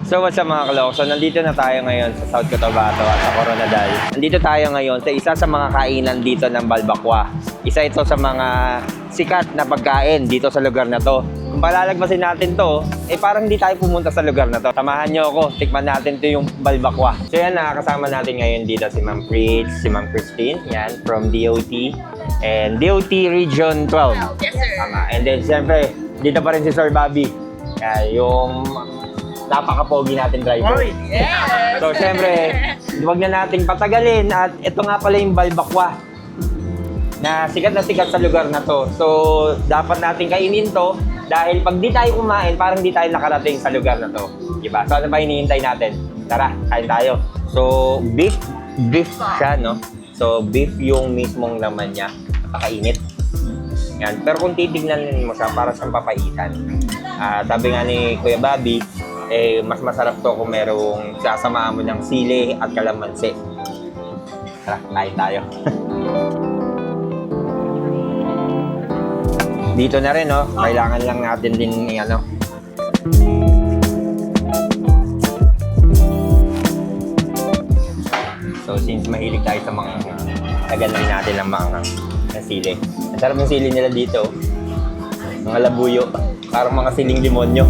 So what's up mga kalok? So nandito na tayo ngayon sa South Cotabato at sa Coronadal. Nandito tayo ngayon sa isa sa mga kainan dito ng Balbakwa. Isa ito sa mga sikat na pagkain dito sa lugar na to. Kung palalagpasin natin to, parang hindi tayo pumunta sa lugar na to. Samahan nyo ako, tikman natin to yung Balbakwa. So yan, nakakasama natin ngayon dito si Ma'am Fritz, si Ma'am Christine, yan, from DOT. And DOT Region 12. Yes, sir. Tama. And then siyempre, dito pa rin si Sir Bobby. Yung napaka-pogi natin driver. Yes! So, syempre, huwag na nating patagalin at ito nga pala yung Balbakwa na sikat sa lugar na to. So, dapat nating kainin to dahil pag di tayo kumain, parang di tayo nakarating sa lugar na to. Diba? So, ano ba hinihintay natin? Tara, kain tayo. So, beef siya, no? So, beef yung mismong laman niya. Napakainit. Yan. Pero kung titignan mo siya, para siyang papaitan. Sabi nga ni Kuya Bobby, mas masarap to kung merong sasamahan mo ng sili at kalamansi. Tara, kain tayo. Dito na rin, no? Kailangan lang natin din, ano. So, since mahilig tayo sa mga tagal na rin natin ng mga sili. Ang sarap ng sili nila dito. Mga labuyo. Parang mga siling demonyo.